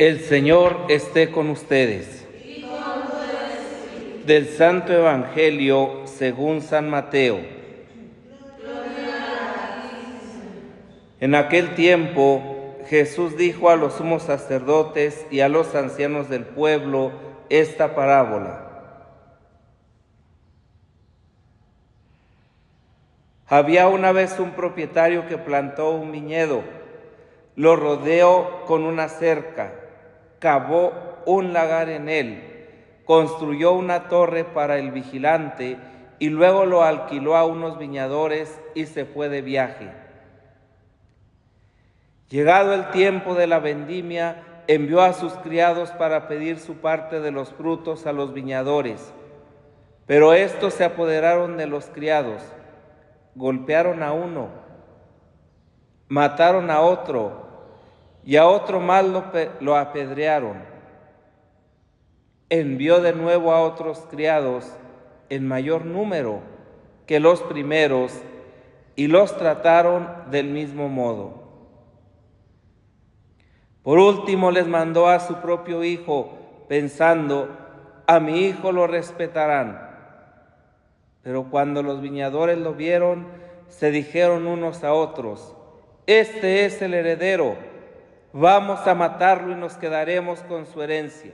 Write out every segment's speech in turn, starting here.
El Señor esté con ustedes. Del Santo Evangelio según San Mateo. En aquel tiempo Jesús dijo a los sumos sacerdotes y a los ancianos del pueblo esta parábola. Había una vez un propietario que plantó un viñedo, lo rodeó con una cerca, cavó un lagar en él, construyó una torre para el vigilante y luego lo alquiló a unos viñadores y se fue de viaje. Llegado el tiempo de la vendimia, envió a sus criados para pedir su parte de los frutos a los viñadores, pero estos se apoderaron de los criados, golpearon a uno, mataron a otro y a otro más lo apedrearon. Envió de nuevo a otros criados en mayor número que los primeros y los trataron del mismo modo. Por último les mandó a su propio hijo, pensando, a mi hijo lo respetarán. Pero cuando los viñadores lo vieron, se dijeron unos a otros, este es el heredero, vamos a matarlo y nos quedaremos con su herencia.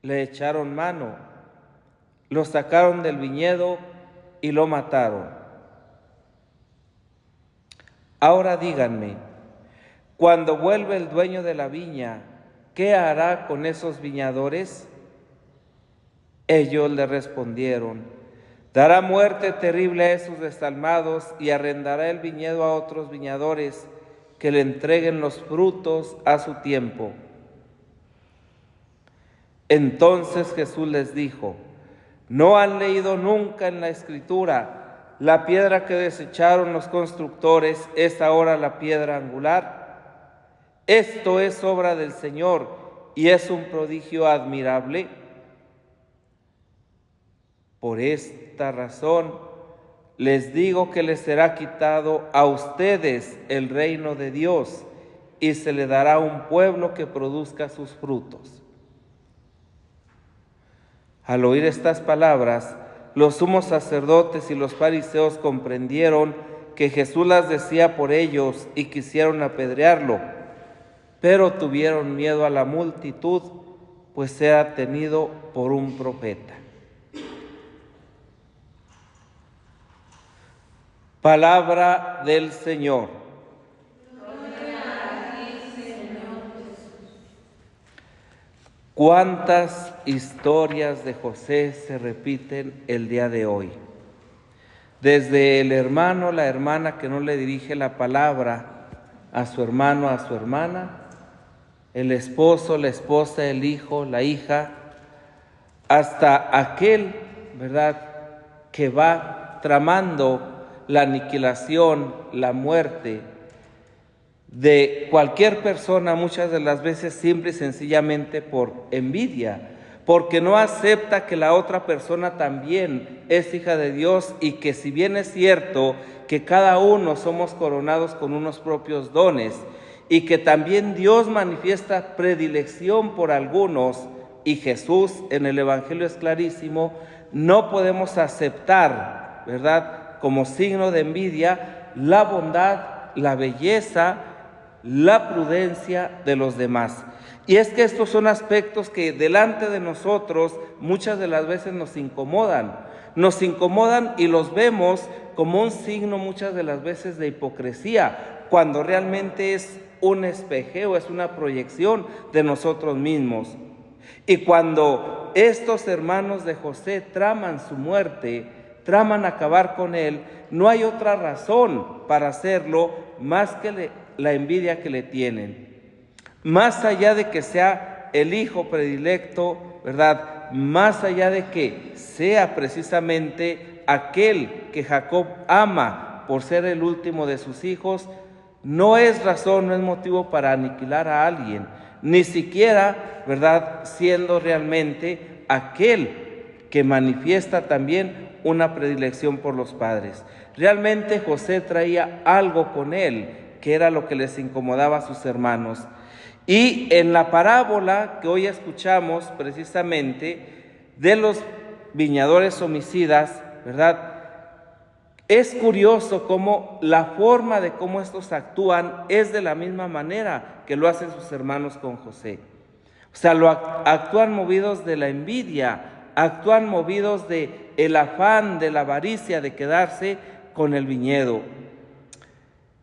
Le echaron mano, lo sacaron del viñedo y lo mataron. Ahora díganme, cuando vuelve el dueño de la viña, ¿qué hará con esos viñadores? Ellos le respondieron, dará muerte terrible a esos desalmados y arrendará el viñedo a otros viñadores que le entreguen los frutos a su tiempo. Entonces Jesús les dijo, ¿no han leído nunca en la Escritura, la piedra que desecharon los constructores es ahora la piedra angular? Esto es obra del Señor y es un prodigio admirable. Por esta razón les digo que les será quitado a ustedes el reino de Dios y se le dará a un pueblo que produzca sus frutos. Al oír estas palabras, los sumos sacerdotes y los fariseos comprendieron que Jesús las decía por ellos y quisieron apedrearlo, pero tuvieron miedo a la multitud, pues era tenido por un profeta. Palabra del Señor. Gloria a ti, Señor Jesús. ¿Cuántas historias de José se repiten el día de hoy? Desde el hermano, la hermana que no le dirige la palabra a su hermano, a su hermana, el esposo, la esposa, el hijo, la hija, hasta aquel, ¿verdad?, que va tramando la aniquilación, la muerte de cualquier persona, muchas de las veces simple y sencillamente por envidia, porque no acepta que la otra persona también es hija de Dios y que si bien es cierto que cada uno somos coronados con unos propios dones y que también Dios manifiesta predilección por algunos, y Jesús en el Evangelio es clarísimo, no podemos aceptar, ¿verdad?, como signo de envidia, la bondad, la belleza, la prudencia de los demás. Y es que estos son aspectos que delante de nosotros muchas de las veces nos incomodan y los vemos como un signo muchas de las veces de hipocresía, cuando realmente es un espejeo, es una proyección de nosotros mismos. Y cuando estos hermanos de José traman su muerte, traman acabar con él, no hay otra razón para hacerlo más que la envidia que le tienen. Más allá de que sea el hijo predilecto, ¿verdad?, más allá de que sea precisamente aquel que Jacob ama por ser el último de sus hijos, no es razón, no es motivo para aniquilar a alguien, ni siquiera, ¿verdad?, siendo realmente aquel que manifiesta también una predilección por los padres. Realmente José traía algo con él que era lo que les incomodaba a sus hermanos. Y en la parábola que hoy escuchamos precisamente de los viñadores homicidas, ¿verdad? Es curioso cómo la forma de cómo estos actúan es de la misma manera que lo hacen sus hermanos con José. O sea, actúan movidos de la envidia, actúan movidos de el afán, de la avaricia, de quedarse con el viñedo.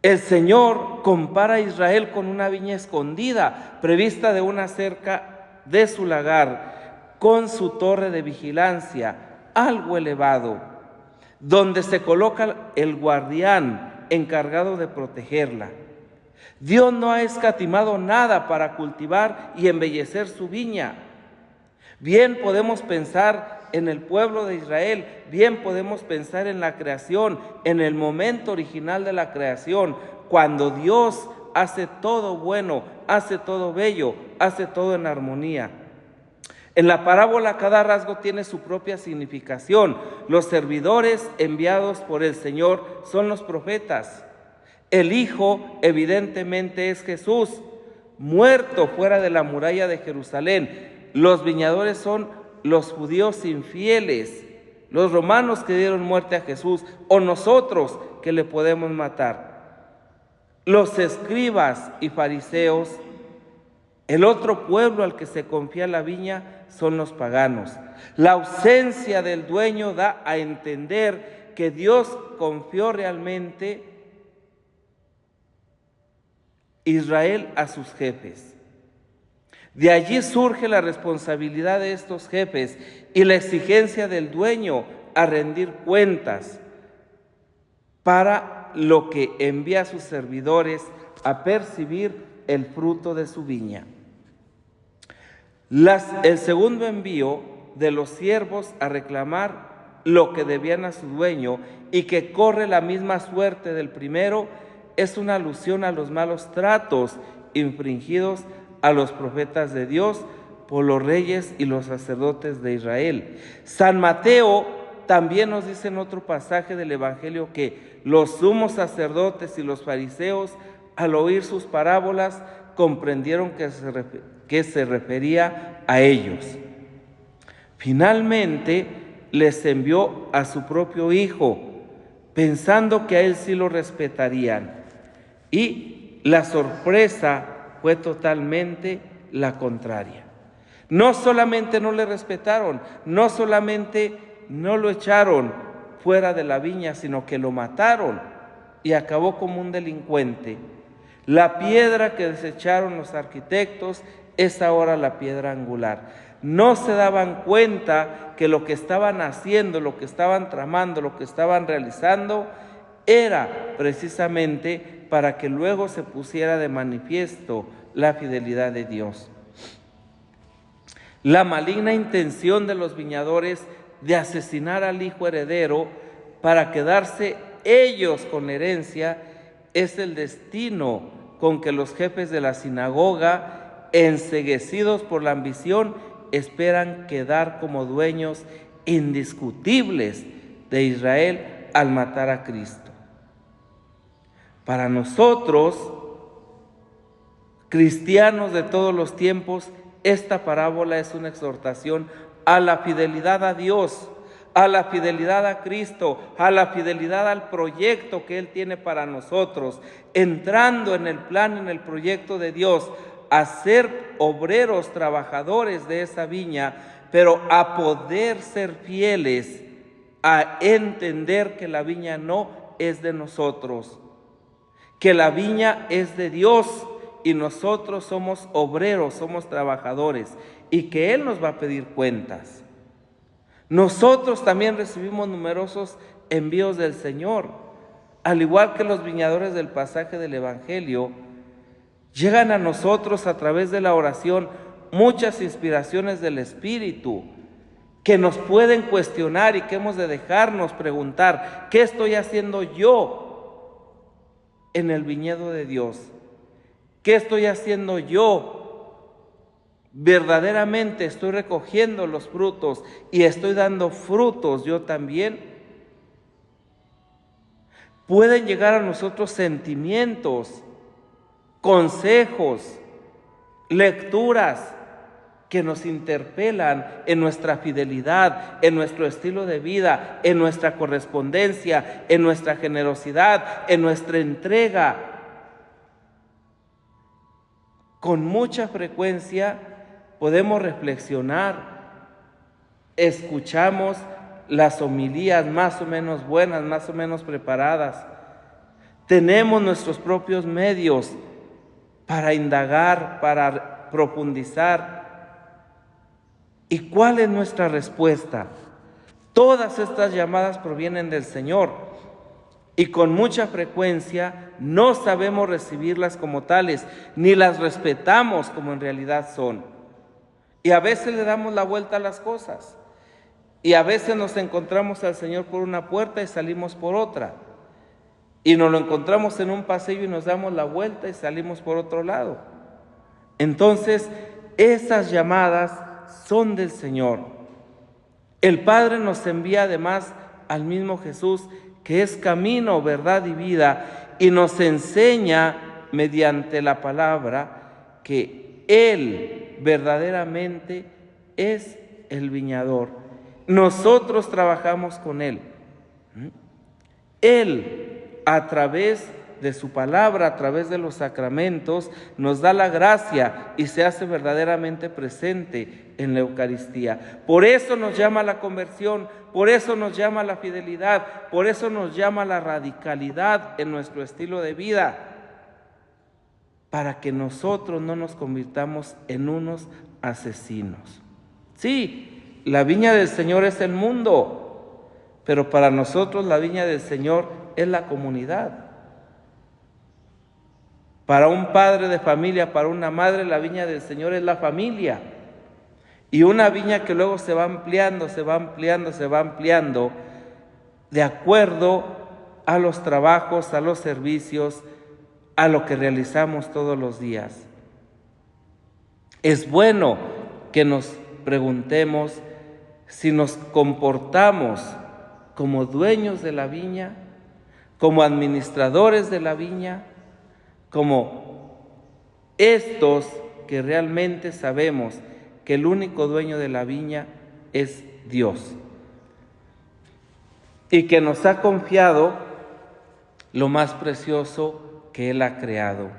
El Señor compara a Israel con una viña escondida, prevista de una cerca de su lagar, con su torre de vigilancia, algo elevado, donde se coloca el guardián encargado de protegerla. Dios no ha escatimado nada para cultivar y embellecer su viña. Bien podemos pensar en el pueblo de Israel, bien podemos pensar en la creación, en el momento original de la creación, cuando Dios hace todo bueno, hace todo bello, hace todo en armonía. En la parábola cada rasgo tiene su propia significación. Los servidores enviados por el Señor son los profetas. El Hijo evidentemente es Jesús, muerto fuera de la muralla de Jerusalén. Los viñadores son los judíos infieles, los romanos que dieron muerte a Jesús, o nosotros que le podemos matar. Los escribas y fariseos, el otro pueblo al que se confía la viña, son los paganos. La ausencia del dueño da a entender que Dios confió realmente Israel a sus jefes. De allí surge la responsabilidad de estos jefes y la exigencia del dueño a rendir cuentas para lo que envía a sus servidores a percibir el fruto de su viña. El segundo envío de los siervos a reclamar lo que debían a su dueño y que corre la misma suerte del primero es una alusión a los malos tratos infringidos a los profetas de Dios por los reyes y los sacerdotes de Israel. San Mateo también nos dice en otro pasaje del Evangelio que los sumos sacerdotes y los fariseos, al oír sus parábolas, comprendieron que se refería a ellos. Finalmente, les envió a su propio Hijo, pensando que a él sí lo respetarían. Y la sorpresa fue totalmente la contraria. No solamente no le respetaron, no solamente no lo echaron fuera de la viña, sino que lo mataron y acabó como un delincuente. La piedra que desecharon los arquitectos es ahora la piedra angular. No se daban cuenta que lo que estaban haciendo, lo que estaban tramando, lo que estaban realizando era precisamente para que luego se pusiera de manifiesto la fidelidad de Dios. La maligna intención de los viñadores de asesinar al hijo heredero para quedarse ellos con herencia es el destino con que los jefes de la sinagoga, enceguecidos por la ambición, esperan quedar como dueños indiscutibles de Israel al matar a Cristo. Para nosotros, cristianos de todos los tiempos, esta parábola es una exhortación a la fidelidad a Dios, a la fidelidad a Cristo, a la fidelidad al proyecto que Él tiene para nosotros, entrando en el plan, en el proyecto de Dios, a ser obreros, trabajadores de esa viña, pero a poder ser fieles, a entender que la viña no es de nosotros, que la viña es de Dios y nosotros somos obreros, somos trabajadores y que Él nos va a pedir cuentas. Nosotros también recibimos numerosos envíos del Señor, al igual que los viñadores del pasaje del Evangelio. Llegan a nosotros a través de la oración muchas inspiraciones del Espíritu que nos pueden cuestionar y que hemos de dejarnos preguntar: ¿qué estoy haciendo yo en el viñedo de Dios? ¿Qué estoy haciendo yo? ¿Verdaderamente estoy recogiendo los frutos y estoy dando frutos yo también? Pueden llegar a nosotros sentimientos, consejos, lecturas que nos interpelan en nuestra fidelidad, en nuestro estilo de vida, en nuestra correspondencia, en nuestra generosidad, en nuestra entrega. Con mucha frecuencia podemos reflexionar, escuchamos las homilías más o menos buenas, más o menos preparadas. Tenemos nuestros propios medios para indagar, para profundizar. ¿Y cuál es nuestra respuesta? Todas estas llamadas provienen del Señor y con mucha frecuencia no sabemos recibirlas como tales, ni las respetamos como en realidad son. Y a veces le damos la vuelta a las cosas. Y a veces nos encontramos al Señor por una puerta y salimos por otra. Y nos lo encontramos en un pasillo y nos damos la vuelta y salimos por otro lado. Entonces, esas llamadas son del Señor. El Padre nos envía además al mismo Jesús, que es camino, verdad y vida, y nos enseña mediante la palabra que Él verdaderamente es el viñador. Nosotros trabajamos con Él. Él, a través de su palabra, a través de los sacramentos, nos da la gracia y se hace verdaderamente presente en la Eucaristía. Por eso nos llama la conversión, por eso nos llama la fidelidad, por eso nos llama la radicalidad en nuestro estilo de vida, para que nosotros no nos convirtamos en unos asesinos. Sí, la viña del Señor es el mundo, pero para nosotros la viña del Señor es la comunidad. Para un padre de familia, para una madre, la viña del Señor es la familia. Y una viña que luego se va ampliando, se va ampliando, se va ampliando, de acuerdo a los trabajos, a los servicios, a lo que realizamos todos los días. Es bueno que nos preguntemos si nos comportamos como dueños de la viña, como administradores de la viña, como estos que realmente sabemos que el único dueño de la viña es Dios y que nos ha confiado lo más precioso que Él ha creado,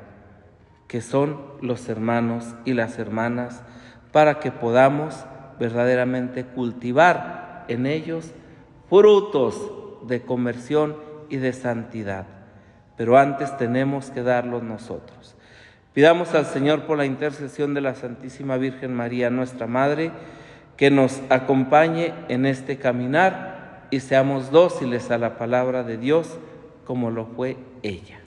que son los hermanos y las hermanas, para que podamos verdaderamente cultivar en ellos frutos de conversión y de santidad. Pero antes tenemos que darlos nosotros. Pidamos al Señor por la intercesión de la Santísima Virgen María, nuestra Madre, que nos acompañe en este caminar y seamos dóciles a la palabra de Dios como lo fue ella.